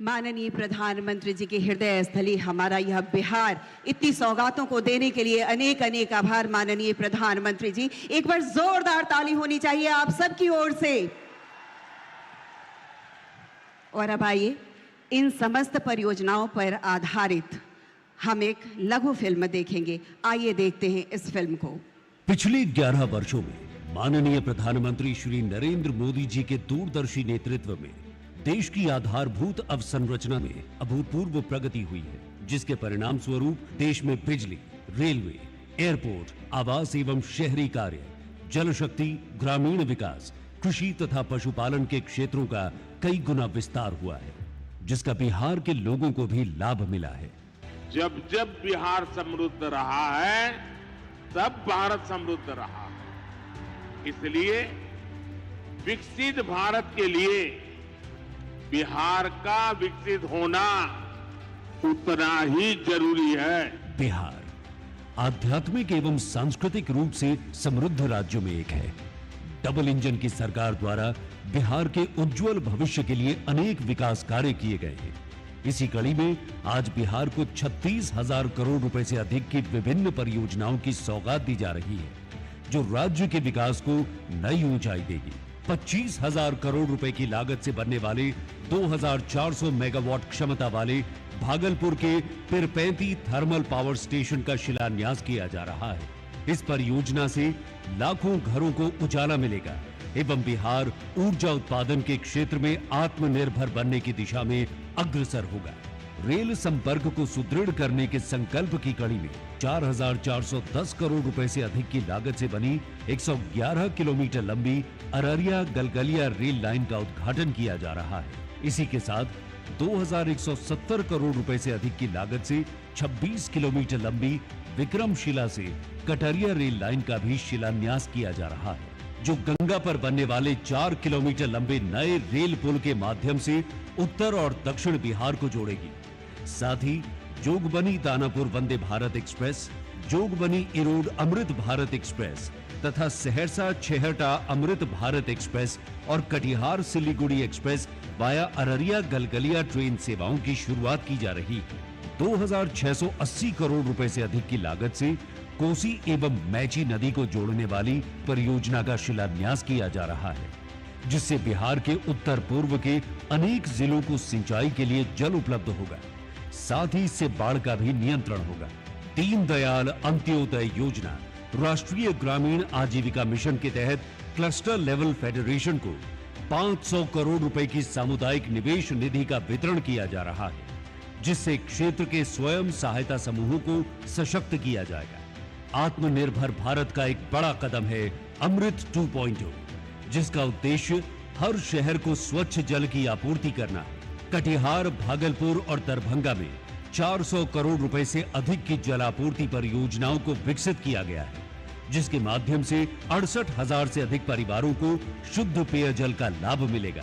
माननीय प्रधानमंत्री जी की हृदय स्थली हमारा यह बिहार, इतनी सौगातों को देने के लिए अनेक अनेक आभार माननीय प्रधानमंत्री जी। एक बार जोरदार ताली होनी चाहिए आप सबकी ओर से। और अब आइए, इन समस्त परियोजनाओं पर आधारित हम एक लघु फिल्म देखेंगे। आइए देखते हैं इस फिल्म को। पिछले 11 वर्षों में माननीय प्रधानमंत्री श्री नरेंद्र मोदी जी के दूरदर्शी नेतृत्व में देश की आधारभूत अवसंरचना में अभूतपूर्व प्रगति हुई है, जिसके परिणाम स्वरूप देश में बिजली, रेलवे, एयरपोर्ट, आवास एवं शहरी कार्य, जल शक्ति, ग्रामीण विकास, कृषि तथा पशुपालन के क्षेत्रों का कई गुना विस्तार हुआ है, जिसका बिहार के लोगों को भी लाभ मिला है। जब जब बिहार समृद्ध रहा है, तब भारत समृद्ध रहा है। इसलिए विकसित भारत के लिए बिहार का विकसित होना उतना ही जरूरी है। बिहार आध्यात्मिक एवं सांस्कृतिक रूप से समृद्ध राज्यों में एक है। डबल इंजन की सरकार द्वारा बिहार के उज्जवल भविष्य के लिए अनेक विकास कार्य किए गए हैं। इसी कड़ी में आज बिहार को 36,000 करोड़ रुपए से अधिक की विभिन्न परियोजनाओं की सौगात दी जा रही है, जो राज्य के विकास को नई ऊंचाई देगी। 25,000 करोड़ रुपए की लागत से बनने वाले 2,400 मेगावाट क्षमता वाले भागलपुर के पिरपैंती थर्मल पावर स्टेशन का शिलान्यास किया जा रहा है। इस परियोजना से लाखों घरों को उजाला मिलेगा एवं बिहार ऊर्जा उत्पादन के क्षेत्र में आत्मनिर्भर बनने की दिशा में अग्रसर होगा। रेल संपर्क को सुदृढ़ करने के संकल्प की कड़ी में 4,410 करोड़ रुपए से अधिक की लागत से बनी 111 किलोमीटर लंबी अररिया गलगलिया रेल लाइन का उद्घाटन किया जा रहा है। इसी के साथ 2,170 करोड़ रुपए से अधिक की लागत से 26 किलोमीटर लंबी विक्रमशिला से कटरिया रेल लाइन का भी शिलान्यास किया जा रहा है, जो गंगा पर बनने वाले 4 किलोमीटर लंबे नए रेल पुल के माध्यम से उत्तर और दक्षिण बिहार को जोड़ेगी। साथ ही जोगबनी दानापुर वंदे भारत एक्सप्रेस, जोगबनी इरोड अमृत भारत एक्सप्रेस तथा सहरसा छेहरटा अमृत भारत एक्सप्रेस और Katihar Siliguri express via Araria Galgalia train सेवाओं की शुरुआत की जा रही है। 2,680 करोड़ रुपए से अधिक की लागत से कोसी एवं मैची नदी को जोड़ने वाली परियोजना का शिलान्यास किया जा रहा है, जिससे बिहार के उत्तर पूर्व के अनेक जिलों को सिंचाई के लिए जल उपलब्ध होगा। साथ ही इससे बाढ़ का भी नियंत्रण होगा। दीनदयाल अंत्योदय योजना राष्ट्रीय ग्रामीण आजीविका मिशन के तहत क्लस्टर लेवल फेडरेशन को 500 करोड़ रुपए की सामुदायिक निवेश निधि का वितरण किया जा रहा है, जिससे क्षेत्र के स्वयं सहायता समूहों को सशक्त किया जाएगा। आत्मनिर्भर भारत का एक बड़ा कदम है अमृत 2.0, जिसका उद्देश्य हर शहर को स्वच्छ जल की आपूर्ति करना। कटिहार, भागलपुर और दरभंगा में 400 करोड़ रुपए से अधिक की जलापूर्ति परियोजनाओं को विकसित किया गया है, जिसके माध्यम से 68,000 से अधिक परिवारों को शुद्ध पेयजल का लाभ मिलेगा।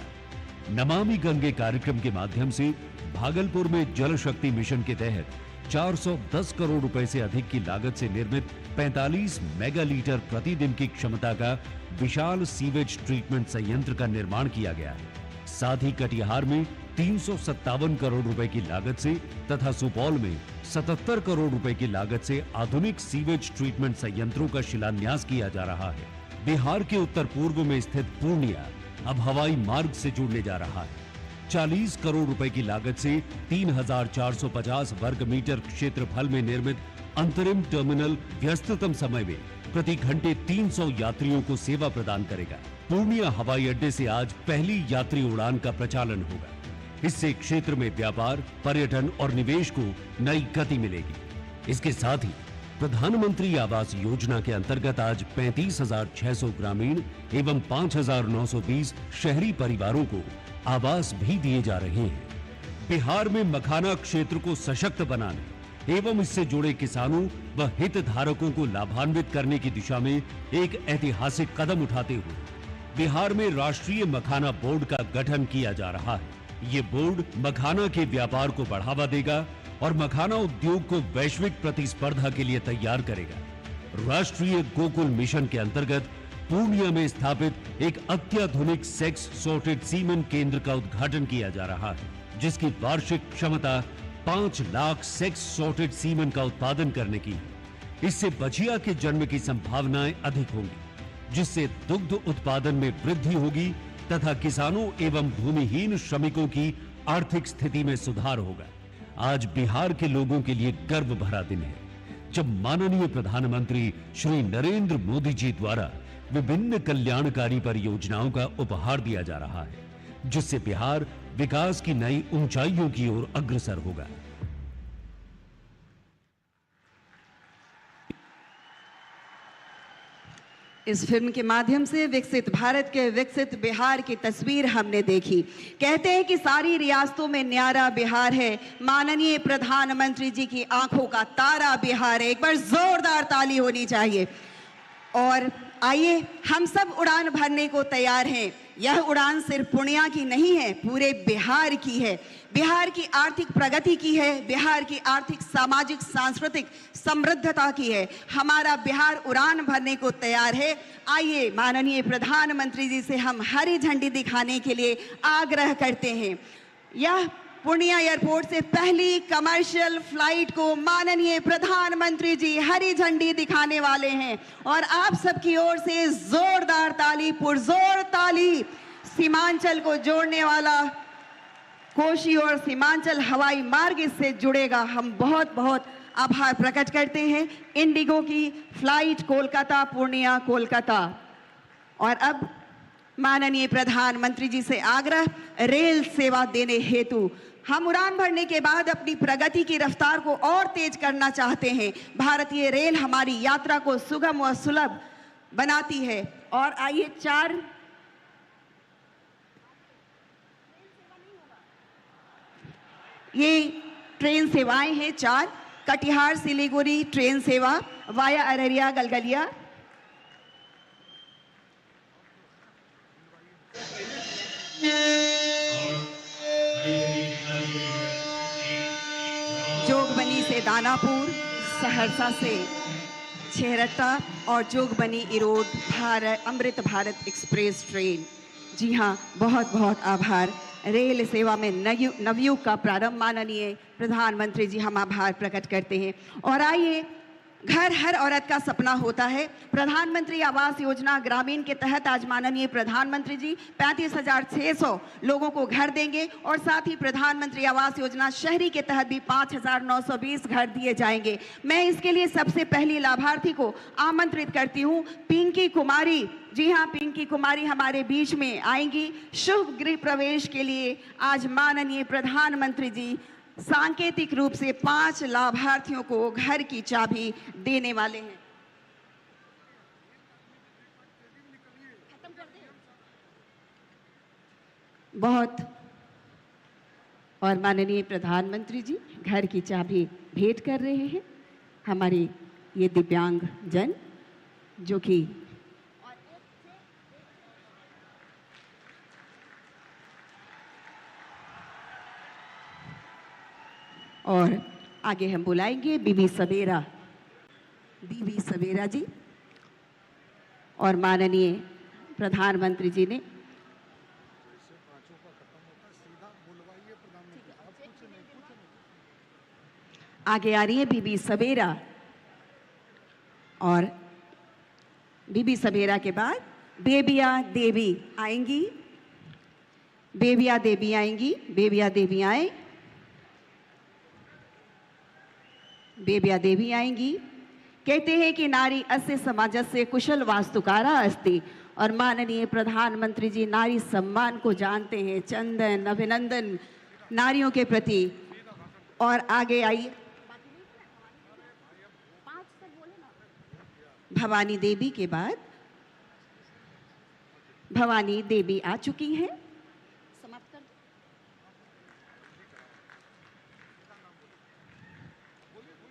नमामि गंगे कार्यक्रम के माध्यम से भागलपुर में जल शक्ति मिशन के तहत 410 करोड़ रुपए से अधिक की लागत से निर्मित 45 मेगालीटर प्रतिदिन की क्षमता का विशाल सीवेज ट्रीटमेंट संयंत्र का निर्माण किया गया है। साथ ही कटिहार में 357 करोड़ रुपए की लागत से तथा सुपौल में 77 करोड़ रुपए की लागत से आधुनिक सीवेज ट्रीटमेंट संयंत्रों का शिलान्यास किया जा रहा है। बिहार के उत्तर पूर्व में स्थित पूर्णिया अब हवाई मार्ग से जुड़ने जा रहा है। 40 करोड़ रुपए की लागत से 3,450 वर्ग मीटर क्षेत्रफल में निर्मित अंतरिम टर्मिनल व्यस्ततम समय में प्रति घंटे 300 यात्रियों को सेवा प्रदान करेगा। पूर्णिया हवाई अड्डे से आज पहली यात्री उड़ान का प्रचालन होगा। इससे क्षेत्र में व्यापार, पर्यटन और निवेश को नई गति मिलेगी। इसके साथ ही प्रधानमंत्री आवास योजना के अंतर्गत आज 35,600 ग्रामीण एवं 5,920 शहरी परिवारों को आवास भी दिए जा रहे हैं। बिहार में मखाना क्षेत्र को सशक्त बनाने एवं इससे जुड़े किसानों व हितधारकों को लाभान्वित करने की दिशा में एक ऐतिहासिक कदम उठाते हुए बिहार में राष्ट्रीय मखाना बोर्ड का गठन किया जा रहा है। ये बोर्ड मखाना के व्यापार को बढ़ावा देगा और मखाना उद्योग को वैश्विक प्रतिस्पर्धा के लिए तैयार करेगा। राष्ट्रीय गोकुल मिशन के अंतर्गत पूर्णिया में स्थापित एक अत्याधुनिक सेक्स सॉर्टेड सीमेंट केंद्र का उद्घाटन किया जा रहा है। जिसकी वार्षिक क्षमता 5 लाख सेक्स सॉर्टेड सीमन का उत्पादन करने की है। इससे बछिया के जन्म की संभावनाएं अधिक होंगी, जिससे दुग्ध उत्पादन में वृद्धि होगी तथा किसानों एवं भूमिहीन श्रमिकों की आर्थिक स्थिति में सुधार होगा। आज बिहार के लोगों के लिए गर्व भरा दिन है, जब माननीय प्रधानमंत्री श्री नरेंद्र मोदी जी द्वारा विभिन्न कल्याणकारी परियोजनाओं का उपहार दिया जा रहा है, जिससे बिहार विकास की नई ऊंचाइयों की ओर अग्रसर होगा। इस फिल्म के माध्यम से विकसित भारत के विकसित बिहार की तस्वीर हमने देखी। कहते हैं कि सारी रियासतों में न्यारा बिहार है, माननीय प्रधानमंत्री जी की आंखों का तारा बिहार है। एक बार जोरदार ताली होनी चाहिए। और आइए, हम सब उड़ान भरने को तैयार हैं। यह उड़ान सिर्फ पूर्णिया की नहीं है, पूरे बिहार की है। बिहार की आर्थिक प्रगति की है, बिहार की आर्थिक सामाजिक सांस्कृतिक समृद्धता की है। हमारा बिहार उड़ान भरने को तैयार है। आइए, माननीय प्रधानमंत्री जी से हम हरी झंडी दिखाने के लिए आग्रह करते हैं। यह पूर्णिया एयरपोर्ट से पहली कमर्शियल फ्लाइट को माननीय प्रधानमंत्री जी हरी झंडी दिखाने वाले हैं। और आप सबकी ओर से जोरदार ताली, पुरजोर ताली। सीमांचल को जोड़ने वाला कोशी और सीमांचल हवाई मार्ग इससे जुड़ेगा। हम बहुत बहुत आभार प्रकट करते हैं इंडिगो की फ्लाइट कोलकाता पूर्णिया कोलकाता। और अब माननीय प्रधानमंत्री जी से आग्रह, रेल सेवा देने हेतु हम उड़ान भरने के बाद अपनी प्रगति की रफ्तार को और तेज करना चाहते हैं। भारतीय रेल हमारी यात्रा को सुगम और सुलभ बनाती है। और आइए, 4 ये ट्रेन सेवाएं हैं। 4 कटिहार सिलीगुड़ी ट्रेन सेवा वाया अररिया गलगलिया, जोगबनी से दानापुर, सहरसा से छेहरट्टा और जोगबनी इरोड अमृत भारत एक्सप्रेस ट्रेन। जी हाँ, बहुत बहुत आभार। रेल सेवा में नवयुग का प्रारंभ, माननीय प्रधानमंत्री जी हम आभार प्रकट करते हैं। और आइए, घर हर औरत का सपना होता है। प्रधानमंत्री आवास योजना ग्रामीण के तहत आज माननीय प्रधानमंत्री जी 35,600 लोगों को घर देंगे। और साथ ही प्रधानमंत्री आवास योजना शहरी के तहत भी 5,920 घर दिए जाएंगे। मैं इसके लिए सबसे पहली लाभार्थी को आमंत्रित करती हूँ, पिंकी कुमारी। जी हाँ, पिंकी कुमारी हमारे बीच में आएंगी। शुभ गृह प्रवेश के लिए आज माननीय प्रधानमंत्री जी सांकेतिक रूप से 5 लाभार्थियों को घर की चाबी देने वाले हैं। बहुत और माननीय प्रधानमंत्री जी घर की चाबी भेंट कर रहे हैं हमारे ये दिव्यांग जन, जो कि और आगे हम बुलाएंगे बीबी सवेरा जी। और माननीय प्रधानमंत्री जी ने आगे आ रही है बीबी सवेरा। और बीबी सवेरा के बाद बेबिया देवी आएंगी। बेबिया देवी आएंगी। बेबिया देवी आए। बेबिया देवी आएंगी। कहते हैं कि नारी अस्य समाजस्य कुशल वास्तुकारा अस्ति। और माननीय प्रधानमंत्री जी नारी सम्मान को जानते हैं। चंदन अभिनंदन नारियों के प्रति। और आगे आइए, भवानी देवी के बाद भवानी देवी आ चुकी हैं। समाप्त कर।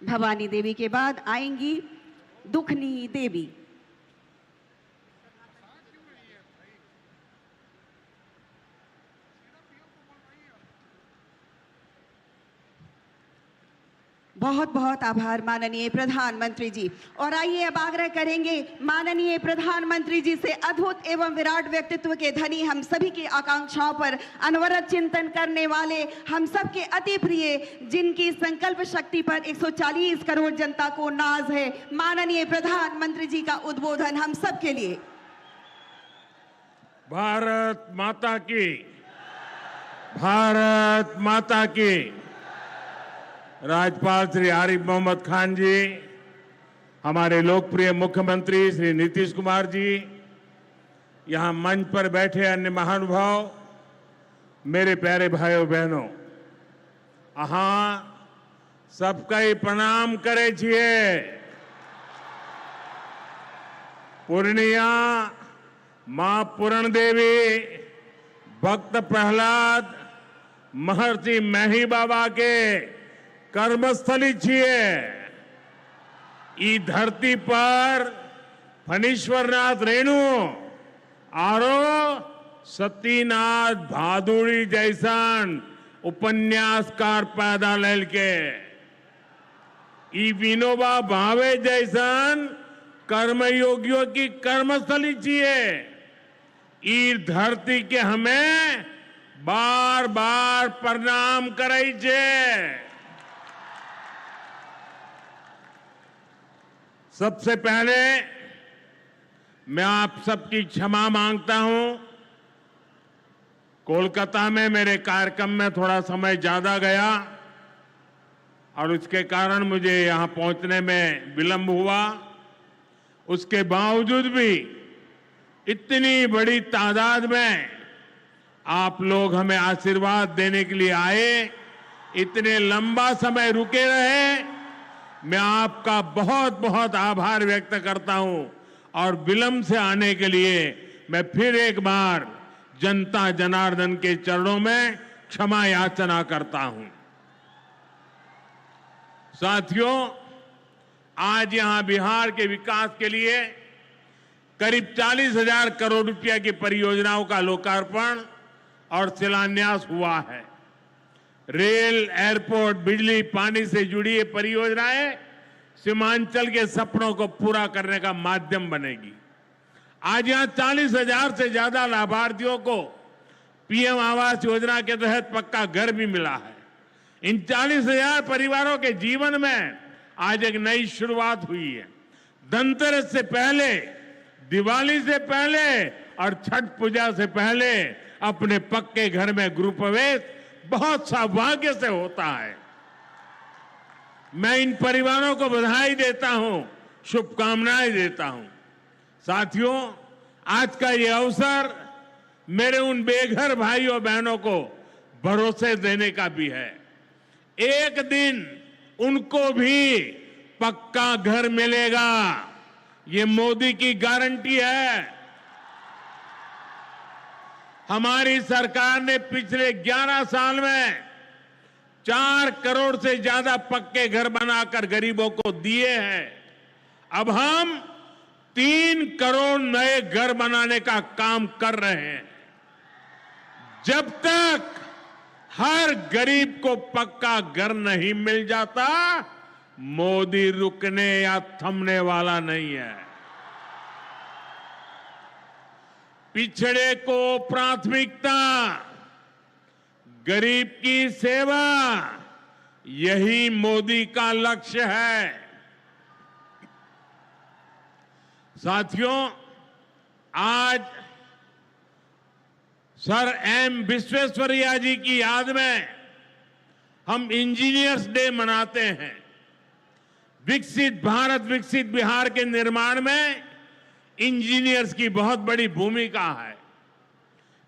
भवानी देवी के बाद आएंगी दुखनी देवी। बहुत बहुत आभार माननीय प्रधानमंत्री जी। और आइए अब आग्रह करेंगे माननीय प्रधानमंत्री जी से अद्भुत एवं विराट व्यक्तित्व के धनी, हम सभी की आकांक्षाओं पर अनवरत चिंतन करने वाले, हम सबके अति प्रिय, जिनकी संकल्प शक्ति पर 140 करोड़ जनता को नाज है, माननीय प्रधानमंत्री जी का उद्बोधन हम सबके लिए। भारत माता की, भारत माता की। राज्यपाल श्री आरिफ मोहम्मद खान जी, हमारे लोकप्रिय मुख्यमंत्री श्री नीतीश कुमार जी, यहां मंच पर बैठे अन्य महानुभाव, मेरे प्यारे भाइयों बहनों, सबका ही प्रणाम करे छिए। पूर्णिया मां पूरण देवी, भक्त प्रहलाद, महर्षि मेही बाबा के कर्मस्थली छिए। ई धरती पर फणीश्वरनाथ रेणु आरो सतीनाथ भादुड़ी जैसन उपन्यासकार पैदा लेल के, ई विनोबा भावे जैसन कर्मयोगियों की कर्मस्थली छिए। ई धरती के हमें बार बार प्रणाम करे छे। सबसे पहले मैं आप सबकी क्षमा मांगता हूं। कोलकाता में मेरे कार्यक्रम में थोड़ा समय ज्यादा गया और उसके कारण मुझे यहां पहुंचने में विलंब हुआ। उसके बावजूद भी इतनी बड़ी तादाद में आप लोग हमें आशीर्वाद देने के लिए आए, इतने लंबा समय रुके रहे, मैं आपका बहुत बहुत आभार व्यक्त करता हूं। और विलंब से आने के लिए मैं फिर एक बार जनता जनार्दन के चरणों में क्षमा याचना करता हूं। साथियों, आज यहां बिहार के विकास के लिए करीब 40,000 करोड़ रुपया की परियोजनाओं का लोकार्पण और शिलान्यास हुआ है। रेल, एयरपोर्ट, बिजली, पानी से जुड़ी ये परियोजनाएं सीमांचल के सपनों को पूरा करने का माध्यम बनेगी। आज यहां 40,000 से ज्यादा लाभार्थियों को पीएम आवास योजना के तहत पक्का घर भी मिला है। इन 40,000 परिवारों के जीवन में आज एक नई शुरुआत हुई है। धनतेरस से पहले, दिवाली से पहले और छठ पूजा से पहले अपने पक्के घर में गृह प्रवेश बहुत सौभाग्य से होता है। मैं इन परिवारों को बधाई देता हूं, शुभकामनाएं देता हूं। साथियों, आज का ये अवसर मेरे उन बेघर भाइयों बहनों को भरोसे देने का भी है। एक दिन उनको भी पक्का घर मिलेगा, ये मोदी की गारंटी है। हमारी सरकार ने पिछले 11 साल में 4 करोड़ से ज्यादा पक्के घर बनाकर गरीबों को दिए हैं। अब हम 3 करोड़ नए घर बनाने का काम कर रहे हैं। जब तक हर गरीब को पक्का घर नहीं मिल जाता, मोदी रुकने या थमने वाला नहीं है। पिछड़े को प्राथमिकता, गरीब की सेवा, यही मोदी का लक्ष्य है। साथियों, आज सर एम विश्वेश्वरैया जी की याद में हम इंजीनियर्स डे मनाते हैं। विकसित भारत, विकसित बिहार के निर्माण में इंजीनियर्स की बहुत बड़ी भूमिका है।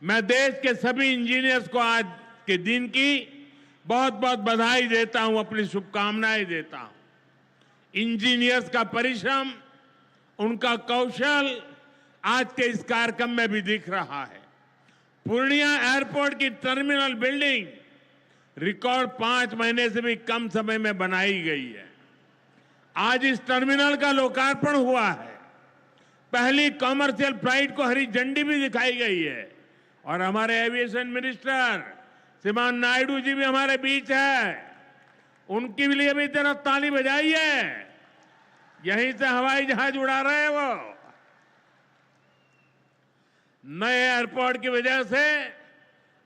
मैं देश के सभी इंजीनियर्स को आज के दिन की बहुत बहुत बधाई देता हूं, अपनी शुभकामनाएं देता हूं। इंजीनियर्स का परिश्रम, उनका कौशल आज के इस कार्यक्रम में भी दिख रहा है। पूर्णिया एयरपोर्ट की टर्मिनल बिल्डिंग रिकॉर्ड 5 महीने से भी कम समय में बनाई गई है। आज इस टर्मिनल का लोकार्पण हुआ है। पहली कॉमर्शियल फ्लाइट को हरी झंडी भी दिखाई गई है और हमारे एविएशन मिनिस्टर श्रीमान नायडू जी भी हमारे बीच है। उनके लिए भी जरा ताली बजाइए। यहीं से हवाई जहाज उड़ा रहे हैं वो। नए एयरपोर्ट की वजह से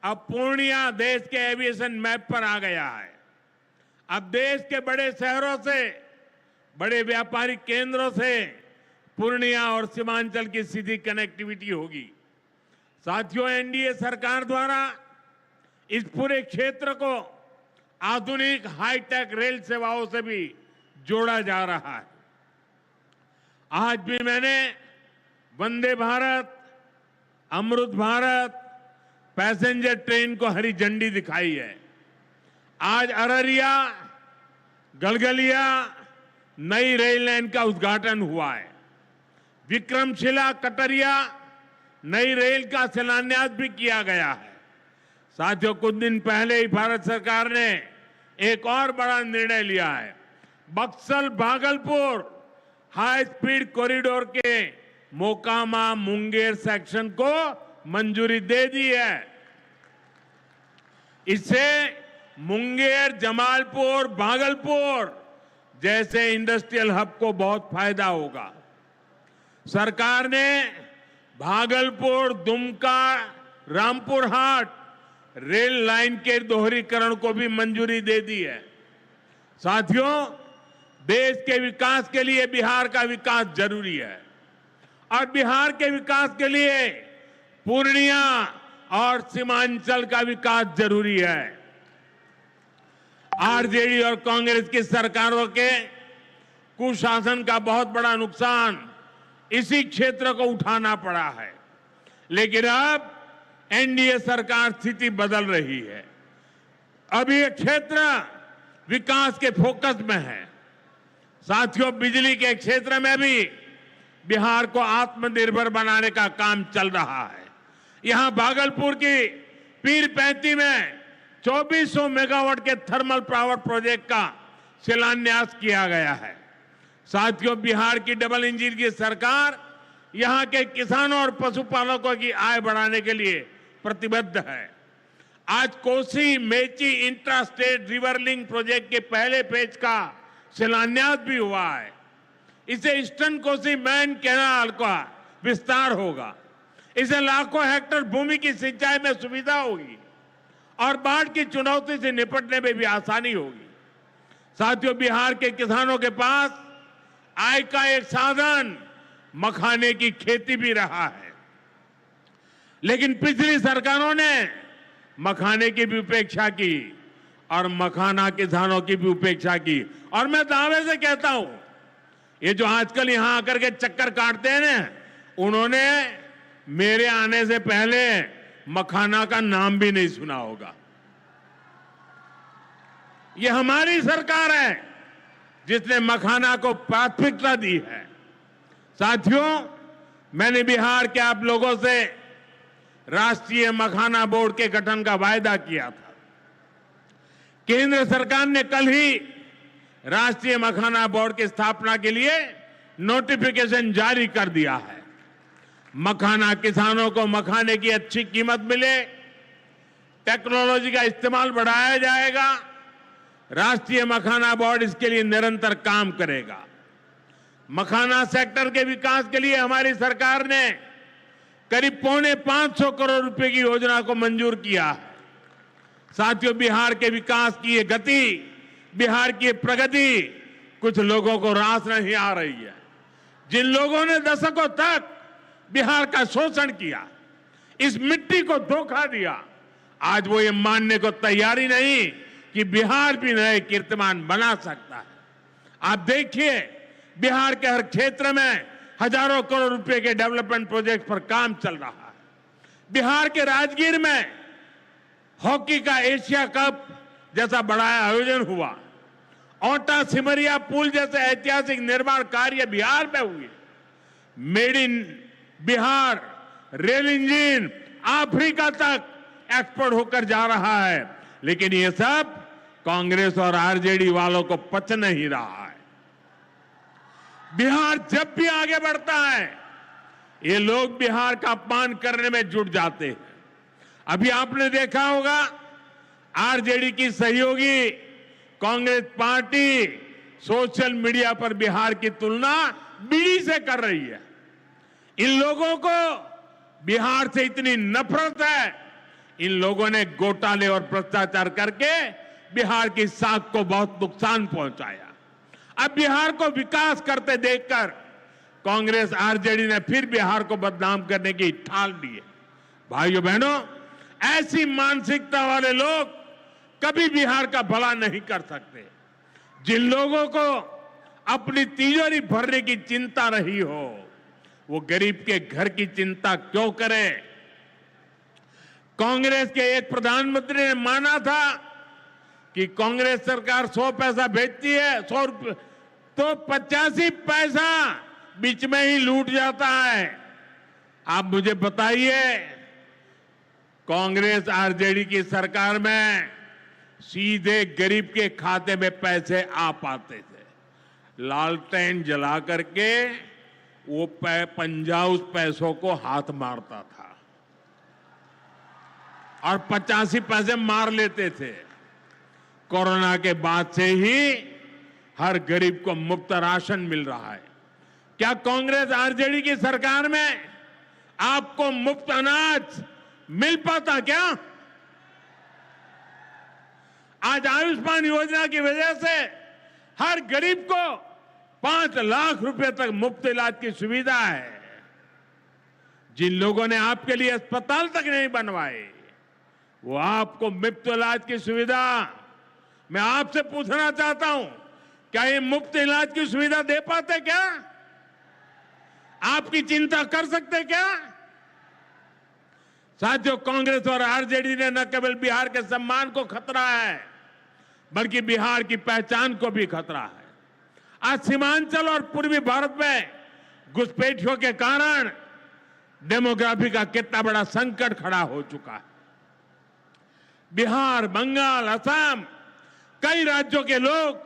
अब पूर्णिया देश के एविएशन मैप पर आ गया है। अब देश के बड़े शहरों से, बड़े व्यापारिक केंद्रों से पूर्णिया और सीमांचल की सीधी कनेक्टिविटी होगी। साथियों, एनडीए सरकार द्वारा इस पूरे क्षेत्र को आधुनिक हाईटेक रेल सेवाओं से भी जोड़ा जा रहा है। आज भी मैंने वंदे भारत, अमृत भारत पैसेंजर ट्रेन को हरी झंडी दिखाई है। आज अररिया गलगलिया नई रेल लाइन का उद्घाटन हुआ है। विक्रमशिला कटरिया नई रेल का शिलान्यास भी किया गया है। साथियों, कुछ दिन पहले ही भारत सरकार ने एक और बड़ा निर्णय लिया है। Buxar Bhagalpur high speed corridor के मोकामा मुंगेर सेक्शन को मंजूरी दे दी है। इससे मुंगेर, जमालपुर, भागलपुर जैसे इंडस्ट्रियल हब को बहुत फायदा होगा। सरकार ने भागलपुर, दुमका, रामपुर हाट रेल लाइन के दोहरीकरण को भी मंजूरी दे दी है। साथियों, देश के विकास के लिए बिहार का विकास जरूरी है और बिहार के विकास के लिए पूर्णिया और सीमांचल का विकास जरूरी है। आरजेडी और कांग्रेस की सरकारों के कुशासन का बहुत बड़ा नुकसान इसी क्षेत्र को उठाना पड़ा है, लेकिन अब एनडीए सरकार स्थिति बदल रही है। अब ये क्षेत्र विकास के फोकस में है। साथियों, बिजली के क्षेत्र में भी बिहार को आत्मनिर्भर बनाने का काम चल रहा है। यहां भागलपुर की पीरपैंती में 2400 मेगावाट के थर्मल पावर प्रोजेक्ट का शिलान्यास किया गया है। साथियों, बिहार की डबल इंजन की सरकार यहां के किसानों और पशुपालकों की आय बढ़ाने के लिए प्रतिबद्ध है। आज Kosi Mechi intra state river link project के पहले फेज का शिलान्यास भी हुआ है। इसे ईस्टर्न कोसी मेन कैनाल का विस्तार होगा। इसे लाखों हेक्टेयर भूमि की सिंचाई में सुविधा होगी और बाढ़ की चुनौती से निपटने में भी आसानी होगी। साथियों, बिहार के किसानों के पास आय का एक साधन मखाने की खेती भी रहा है, लेकिन पिछली सरकारों ने मखाने की भी उपेक्षा की और मखाना किसानों की भी उपेक्षा की। और मैं दावे से कहता हूं, ये जो आजकल यहां आकर के चक्कर काटते हैं ना, उन्होंने मेरे आने से पहले मखाना का नाम भी नहीं सुना होगा। ये हमारी सरकार है जिसने मखाना को प्राथमिकता दी है। साथियों, मैंने बिहार के आप लोगों से राष्ट्रीय मखाना बोर्ड के गठन का वायदा किया था। केंद्र सरकार ने कल ही राष्ट्रीय मखाना बोर्ड की स्थापना के लिए नोटिफिकेशन जारी कर दिया है। मखाना किसानों को मखाने की अच्छी कीमत मिले, टेक्नोलॉजी का इस्तेमाल बढ़ाया जाएगा। राष्ट्रीय मखाना बोर्ड इसके लिए निरंतर काम करेगा। मखाना सेक्टर के विकास के लिए हमारी सरकार ने करीब 550 करोड़ रुपए की योजना को मंजूर किया है। साथियों, बिहार के विकास की ये गति, बिहार की प्रगति कुछ लोगों को रास नहीं आ रही है। जिन लोगों ने दशकों तक बिहार का शोषण किया, इस मिट्टी को धोखा दिया, आज वो ये मानने को तैयारी नहीं कि बिहार भी नए कीर्तिमान बना सकता है। आप देखिए, बिहार के हर क्षेत्र में हजारों करोड़ रुपए के डेवलपमेंट प्रोजेक्ट पर काम चल रहा है। बिहार के राजगीर में हॉकी का एशिया कप जैसा बड़ा आयोजन हुआ। ओटा सिमरिया पुल जैसे ऐतिहासिक निर्माण कार्य बिहार में हुए। Made in Bihar rail engine Africa तक एक्सपोर्ट होकर जा रहा है, लेकिन ये सब कांग्रेस और आरजेडी वालों को पच नहीं रहा है। बिहार जब भी आगे बढ़ता है, ये लोग बिहार का अपमान करने में जुट जाते हैं। अभी आपने देखा होगा, आरजेडी की सहयोगी कांग्रेस पार्टी सोशल मीडिया पर बिहार की तुलना बीड़ी से कर रही है। इन लोगों को बिहार से इतनी नफरत है, इन लोगों ने घोटाले और भ्रष्टाचार करके बिहार की साख को बहुत नुकसान पहुंचाया। अब बिहार को विकास करते देखकर कांग्रेस आरजेडी ने फिर बिहार को बदनाम करने की ठान ली है। भाइयों बहनों, ऐसी मानसिकता वाले लोग कभी बिहार का भला नहीं कर सकते। जिन लोगों को अपनी तिजोरी भरने की चिंता रही हो, वो गरीब के घर की चिंता क्यों करे? कांग्रेस के एक प्रधानमंत्री ने माना था कि कांग्रेस सरकार 100 पैसा भेजती है, 100 रुपये, तो 85 पैसा बीच में ही लूट जाता है। आप मुझे बताइए, कांग्रेस आरजेडी की सरकार में सीधे गरीब के खाते में पैसे आ पाते थे। लालटेन जला करके वो पंजा उस पैसों को हाथ मारता था और 85 पैसे मार लेते थे। कोरोना के बाद से ही हर गरीब को मुफ्त राशन मिल रहा है। क्या कांग्रेस आरजेडी की सरकार में आपको मुफ्त अनाज मिल पाता क्या? आज आयुष्मान योजना की वजह से हर गरीब को 5 लाख रुपए तक मुफ्त इलाज की सुविधा है। जिन लोगों ने आपके लिए अस्पताल तक नहीं बनवाए, वो आपको मुफ्त इलाज की सुविधा, मैं आपसे पूछना चाहता हूं, क्या ये मुफ्त इलाज की सुविधा दे पाते क्या? आपकी चिंता कर सकते क्या? साथियों, कांग्रेस और आरजेडी ने न केवल बिहार के सम्मान को खतरा है, बल्कि बिहार की पहचान को भी खतरा है। आज सीमांचल और पूर्वी भारत में घुसपैठियों के कारण डेमोग्राफी का कितना बड़ा संकट खड़ा हो चुका है। बिहार, बंगाल, असम, कई राज्यों के लोग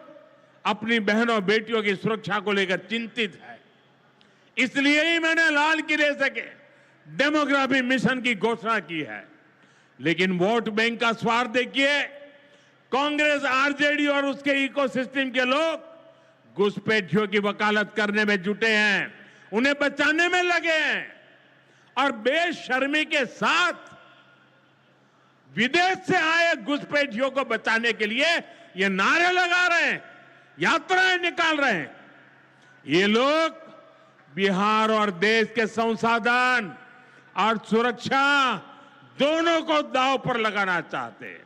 अपनी बहनों बेटियों की सुरक्षा को लेकर चिंतित है। इसलिए ही मैंने लाल किले से डेमोग्राफी मिशन की घोषणा की है। लेकिन वोट बैंक का स्वार्थ देखिए, कांग्रेस, आरजेडी और उसके इकोसिस्टम के लोग घुसपैठियों की वकालत करने में जुटे हैं, उन्हें बचाने में लगे हैं और बेशर्मी के साथ विदेश से आए घुसपैठियों को बचाने के लिए ये नारे लगा रहे हैं, यात्राएं निकाल रहे हैं। ये लोग बिहार और देश के संसाधन और सुरक्षा दोनों को दांव पर लगाना चाहते हैं।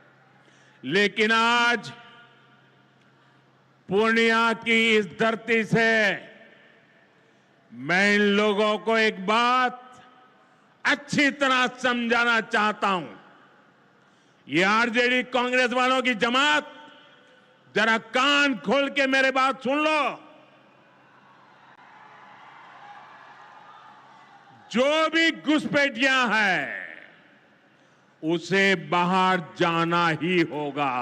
लेकिन आज पूर्णिया की इस धरती से मैं इन लोगों को एक बात अच्छी तरह समझाना चाहता हूं। ये आरजेडी कांग्रेस वालों की जमात, जरा कान खोल के मेरे बात सुन लो। जो भी घुसपैठियां हैं, उसे बाहर जाना ही होगा।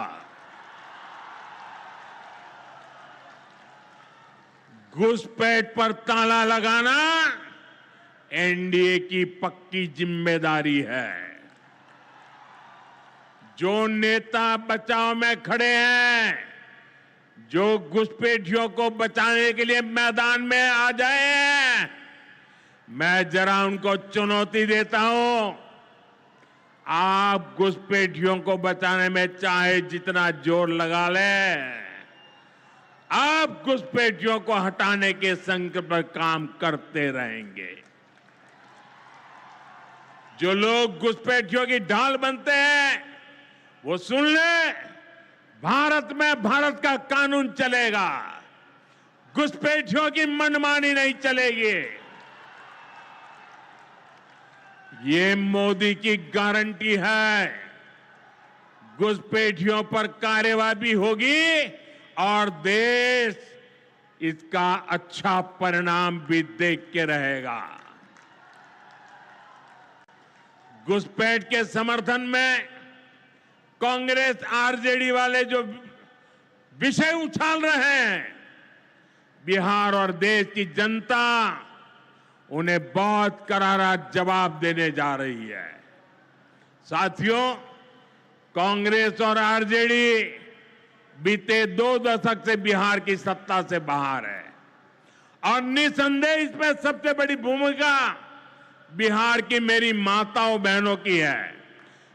घुसपैठ पर ताला लगाना एनडीए की पक्की जिम्मेदारी है। जो नेता बचाव में खड़े हैं, जो घुसपैठियों को बचाने के लिए मैदान में आ जाए, मैं जरा उनको चुनौती देता हूं। आप घुसपैठियों को बचाने में चाहे जितना जोर लगा लें, आप घुसपैठियों को हटाने के संकल्प पर काम करते रहेंगे। जो लोग घुसपैठियों की ढाल बनते हैं, वो सुन ले, भारत में भारत का कानून चलेगा, घुसपैठियों की मनमानी नहीं चलेगी। ये मोदी की गारंटी है। घुसपैठियों पर कार्रवाई भी होगी और देश इसका अच्छा परिणाम भी देख के रहेगा। घुसपैठ के समर्थन में कांग्रेस आरजेडी वाले जो विषय उछाल रहे हैं, बिहार और देश की जनता उन्हें बहुत करारा जवाब देने जा रही है। साथियों, कांग्रेस और आरजेडी बीते 2 दशक से बिहार की सत्ता से बाहर है और निसंदेह इसमें सबसे बड़ी भूमिका बिहार की मेरी माताओं बहनों की है।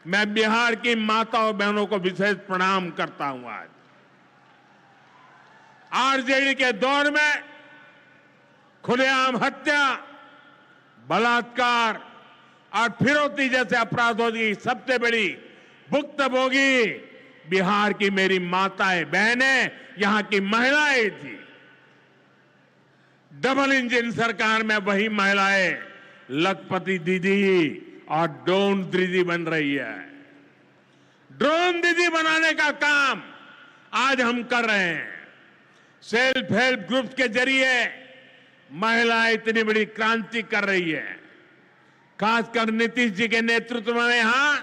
मैं बिहार की माताओं बहनों को विशेष प्रणाम करता हूं। आज आरजेडी के दौर में खुलेआम हत्या, बलात्कार और फिरौती जैसे अपराधों की सबसे बड़ी भुक्तभोगी बिहार की मेरी माताएं बहनें, यहां की महिलाएं थी। डबल इंजन सरकार में वही महिलाएं लखपति दीदी और ड्रोन दीदी बन रही है। ड्रोन दीदी बनाने का काम आज हम कर रहे हैं। सेल्फ हेल्प ग्रुप्स के जरिए महिलाएं इतनी बड़ी क्रांति कर रही है। खासकर नीतीश जी के नेतृत्व में यहां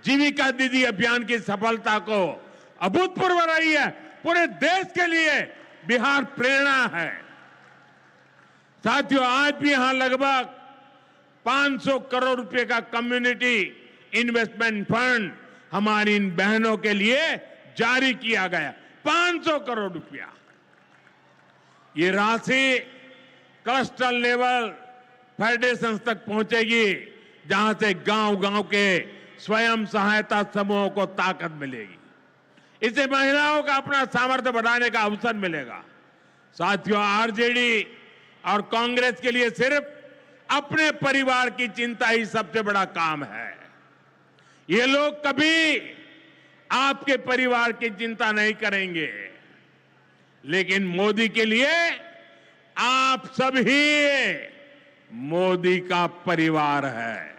जीविका दीदी अभियान की सफलता को अभूतपूर्व रही है। पूरे देश के लिए बिहार प्रेरणा है। साथियों, आज भी यहां लगभग 500 करोड़ रुपए का कम्युनिटी इन्वेस्टमेंट फंड हमारी इन बहनों के लिए जारी किया गया। 500 करोड़ रुपया। ये राशि क्लस्टर लेवल फेडरेशन तक पहुंचेगी, जहां से गांव-गांव के स्वयं सहायता समूहों को ताकत मिलेगी। इससे महिलाओं का अपना सामर्थ्य बढ़ाने का अवसर मिलेगा। साथियों, आरजेडी और कांग्रेस के लिए सिर्फ अपने परिवार की चिंता ही सबसे बड़ा काम है। ये लोग कभी आपके परिवार की चिंता नहीं करेंगे, लेकिन मोदी के लिए आप सभी मोदी का परिवार है।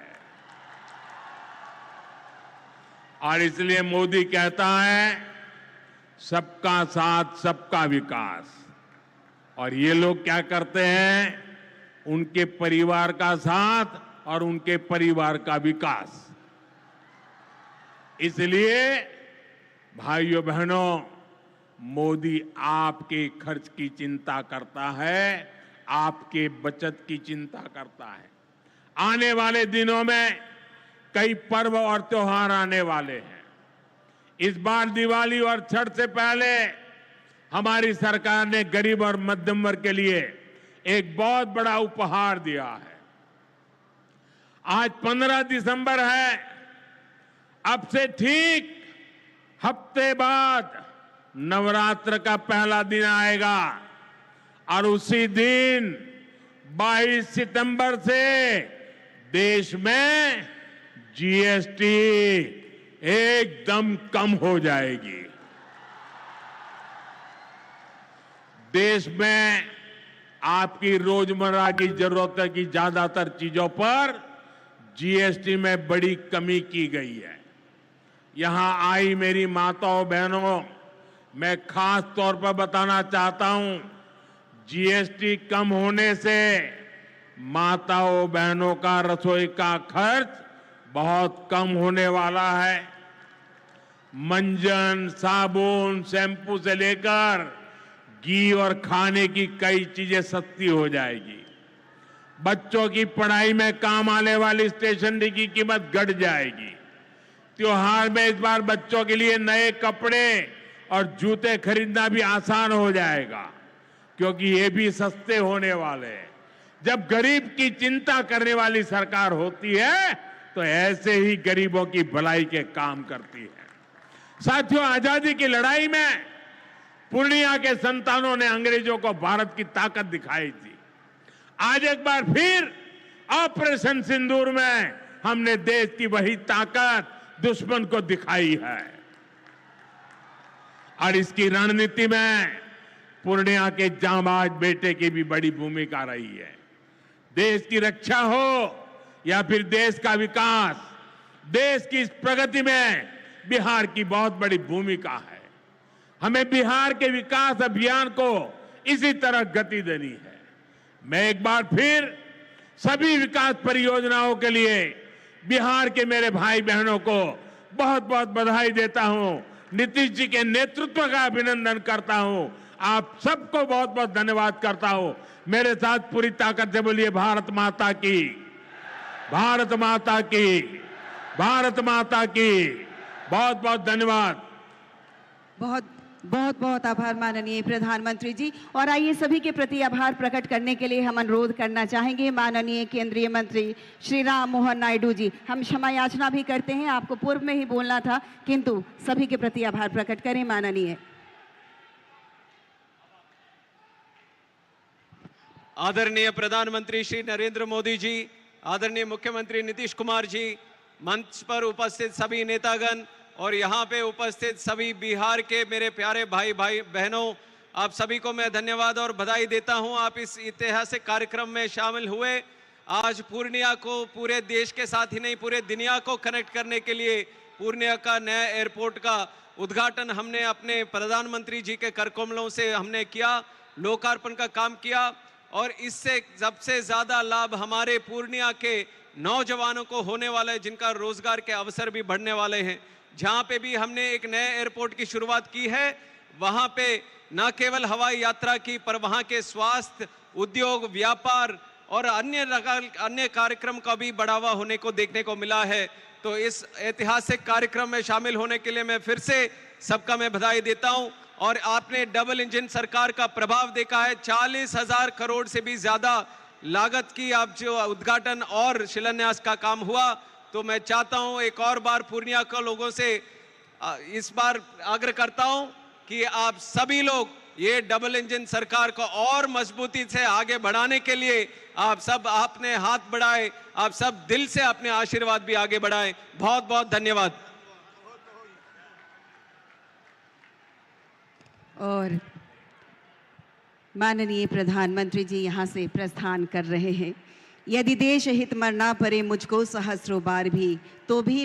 और इसलिए मोदी कहता है सबका साथ सबका विकास। और ये लोग क्या करते हैं? उनके परिवार का साथ और उनके परिवार का विकास। इसलिए भाइयों बहनों, मोदी आपके खर्च की चिंता करता है, आपके बचत की चिंता करता है। आने वाले दिनों में कई पर्व और त्योहार आने वाले हैं। इस बार दिवाली और छठ से पहले हमारी सरकार ने गरीब और मध्यम वर्ग के लिए एक बहुत बड़ा उपहार दिया है। आज 15 दिसंबर है। अब से ठीक हफ्ते बाद नवरात्र का पहला दिन आएगा और उसी दिन 22 सितंबर से देश में जीएसटी एकदम कम हो जाएगी। देश में आपकी रोजमर्रा की जरूरत की ज्यादातर चीजों पर जीएसटी में बड़ी कमी की गई है। यहां आई मेरी माताओं बहनों, मैं खास तौर पर बताना चाहता हूं, जीएसटी कम होने से माताओं बहनों का रसोई का खर्च बहुत कम होने वाला है। मंजन, साबुन, शैम्पू से लेकर घी और खाने की कई चीजें सस्ती हो जाएगी। बच्चों की पढ़ाई में काम आने वाली स्टेशनरी की कीमत घट जाएगी। त्योहार में इस बार बच्चों के लिए नए कपड़े और जूते खरीदना भी आसान हो जाएगा, क्योंकि ये भी सस्ते होने वाले हैं। जब गरीब की चिंता करने वाली सरकार होती है तो ऐसे ही गरीबों की भलाई के काम करती है। साथियों, आजादी की लड़ाई में पूर्णिया के संतानों ने अंग्रेजों को भारत की ताकत दिखाई थी। आज एक बार फिर ऑपरेशन सिंदूर में हमने देश की वही ताकत दुश्मन को दिखाई है। और इसकी रणनीति में पूर्णिया के जांबाज बेटे की भी बड़ी भूमिका रही है। देश की रक्षा हो या फिर देश का विकास, देश की इस प्रगति में बिहार की बहुत बड़ी भूमिका है। हमें बिहार के विकास अभियान को इसी तरह गति देनी है। मैं एक बार फिर सभी विकास परियोजनाओं के लिए बिहार के मेरे भाई बहनों को बहुत बहुत बधाई देता हूं। नीतीश जी के नेतृत्व का अभिनंदन करता हूं। आप सबको बहुत बहुत धन्यवाद करता हूं। मेरे साथ पूरी ताकत से बोलिए भारत माता की, भारत माता की, भारत माता की। बहुत बहुत धन्यवाद। बहुत बहुत बहुत आभार माननीय प्रधानमंत्री जी। और आइए सभी के प्रति आभार प्रकट करने के लिए हम अनुरोध करना चाहेंगे माननीय केंद्रीय मंत्री श्री राम मोहन नायडू जी। हम क्षमा याचना भी करते हैं, आपको पूर्व में ही बोलना था, किंतु सभी के प्रति आभार प्रकट करें माननीय। आदरणीय प्रधानमंत्री श्री नरेंद्र मोदी जी, आदरणीय मुख्यमंत्री नीतीश कुमार जी, मंच पर उपस्थित सभी नेतागण और यहाँ पे उपस्थित सभी बिहार के मेरे प्यारे भाई बहनों, आप सभी को मैं धन्यवाद और बधाई देता हूँ। आप इस ऐतिहासिक कार्यक्रम में शामिल हुए। आज पूर्णिया को पूरे देश के साथ ही नहीं पूरे दुनिया को कनेक्ट करने के लिए पूर्णिया का नया एयरपोर्ट का उद्घाटन हमने अपने प्रधानमंत्री जी के करकमलों से हमने किया, लोकार्पण का काम किया। और इससे सबसे ज्यादा लाभ हमारे पूर्णिया के नौजवानों को होने वाला है, जिनका रोजगार के अवसर भी बढ़ने वाले हैं। जहां पे भी हमने एक नए एयरपोर्ट की शुरुआत की है, वहां पे न केवल हवाई यात्रा की, पर वहां के स्वास्थ्य, उद्योग, व्यापार और अन्य कार्यक्रम का भी बढ़ावा होने को देखने को मिला है। तो इस ऐतिहासिक कार्यक्रम में शामिल होने के लिए मैं फिर से सबका मैं बधाई देता हूं। और आपने डबल इंजन सरकार का प्रभाव देखा है। 40,000 करोड़ से भी ज्यादा लागत की आप जो उद्घाटन और शिलान्यास का काम हुआ। तो मैं चाहता हूं एक और बार पूर्णिया के लोगों से इस बार आग्रह करता हूं कि आप सभी लोग ये डबल इंजन सरकार को और मजबूती से आगे बढ़ाने के लिए आप सब आपने हाथ बढ़ाए, आप सब दिल से अपने आशीर्वाद भी आगे बढ़ाएं। बहुत बहुत धन्यवाद। और माननीय प्रधानमंत्री जी यहाँ से प्रस्थान कर रहे हैं। यदि देश हित मरना पड़े मुझको सहस्रों बार भी, तो भी